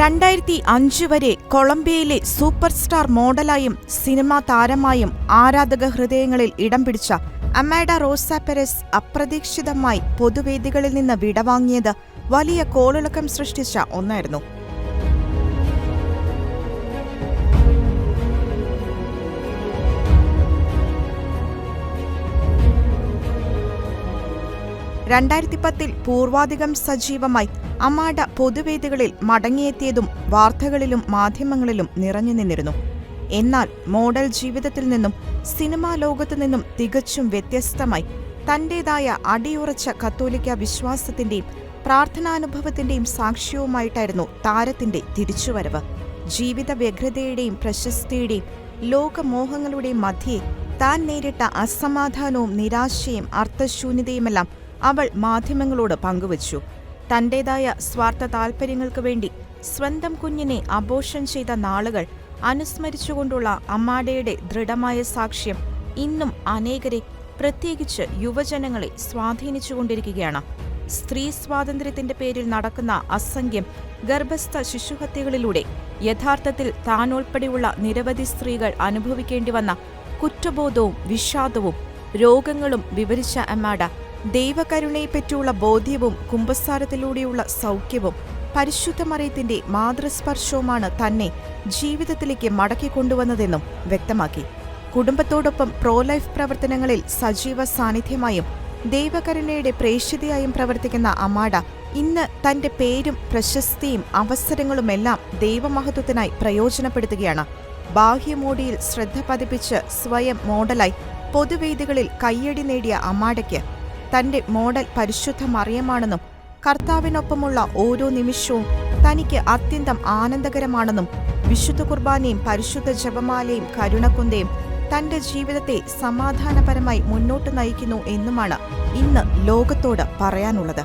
2005 വരെ കൊളംബിയയിലെ super star മോഡലായും cinema താരമായും ആരാധക ഹൃദയങ്ങളിൽ ഇടം പിടിച്ച അമാഡ റോസ പെരസ് അപ്രതീക്ഷിതമായി പൊതുവേദികളിൽ നിന്ന് വിടവാങ്ങിയത് വലിയ കോളിളക്കം സൃഷ്ടിച്ച ഒന്നായിരുന്നു. '10 പൂർവാധികം സജീവമായി അമാഡ പൊതുവേദികളിൽ മടങ്ങിയെത്തിയതും വാർത്തകളിലും മാധ്യമങ്ങളിലും നിറഞ്ഞു നിന്നിരുന്നു. എന്നാൽ മോഡൽ ജീവിതത്തിൽ നിന്നും സിനിമാ ലോകത്തു നിന്നും തികച്ചും വ്യത്യസ്തമായി തന്റേതായ അടിയുറച്ച കത്തോലിക്ക വിശ്വാസത്തിന്റെയും പ്രാർത്ഥനാനുഭവത്തിന്റെയും സാക്ഷ്യവുമായിട്ടായിരുന്നു താരത്തിന്റെ തിരിച്ചുവരവ്. ജീവിത വ്യഗ്രതയുടെയും പ്രശസ്തിയുടെയും ലോകമോഹങ്ങളുടെയും മധ്യേ താൻ നേരിട്ട അസമാധാനവും നിരാശയും അർത്ഥശൂന്യതയുമെല്ലാം അവൾ മാധ്യമങ്ങളോട് പങ്കുവച്ചു. തന്റേതായ സ്വാർത്ഥ താൽപര്യങ്ങൾക്ക് വേണ്ടി സ്വന്തം കുഞ്ഞിനെ അബോർഷൻ ചെയ്ത നാളുകൾ അനുസ്മരിച്ചുകൊണ്ടുള്ള അമാഡയുടെ ദൃഢമായ സാക്ഷ്യം ഇന്നും അനേകരെ, പ്രത്യേകിച്ച് യുവജനങ്ങളെ സ്വാധീനിച്ചുകൊണ്ടിരിക്കുകയാണ്. സ്ത്രീ സ്വാതന്ത്ര്യത്തിന്റെ പേരിൽ നടക്കുന്ന അസംഖ്യം ഗർഭസ്ഥ ശിശുഹത്യകളിലൂടെ യഥാർത്ഥത്തിൽ താനുൾപ്പെടെയുള്ള നിരവധി സ്ത്രീകൾ അനുഭവിക്കേണ്ടി വന്ന കുറ്റബോധവും വിഷാദവും രോഗങ്ങളും വിവരിച്ച അമാഡ ദൈവകരുണയെപ്പറ്റിയുള്ള ബോധ്യവും കുമ്പസാരത്തിലൂടെയുള്ള സൗഖ്യവും പരിശുദ്ധ മറിയത്തിന്റെ മാതൃസ്പർശവുമാണ് തന്നെ ജീവിതത്തിലേക്ക് മടക്കിക്കൊണ്ടുവന്നതെന്നും വ്യക്തമാക്കി. കുടുംബത്തോടൊപ്പം പ്രോലൈഫ് പ്രവർത്തനങ്ങളിൽ സജീവ സാന്നിധ്യമായും ദൈവകരുണയുടെ പ്രേക്ഷിതയായും പ്രവർത്തിക്കുന്ന അമാഡ ഇന്ന് തന്റെ പേരും പ്രശസ്തിയും അവസരങ്ങളുമെല്ലാം ദൈവമഹത്വത്തിനായി പ്രയോജനപ്പെടുത്തുകയാണ്. ബാഹ്യമോടിയിൽ ശ്രദ്ധ പതിപ്പിച്ച് സ്വയം മോഡലായി പൊതുവേദികളിൽ കയ്യടി നേടിയ അമാഡയ്ക്ക് തന്റെ മോഡൽ പരിശുദ്ധ മറിയമാണെന്നും കർത്താവിനൊപ്പമുള്ള ഓരോ നിമിഷവും തനിക്ക് അത്യന്തം ആനന്ദകരമാണെന്നും വിശുദ്ധ കുർബാനയും പരിശുദ്ധ ജപമാലയും കരുണക്കുന്തയും തന്റെ ജീവിതത്തെ സമാധാനപരമായി മുന്നോട്ട് നയിക്കുന്നു എന്നുമാണ് ഇന്ന് ലോകത്തോട് പറയാനുള്ളത്.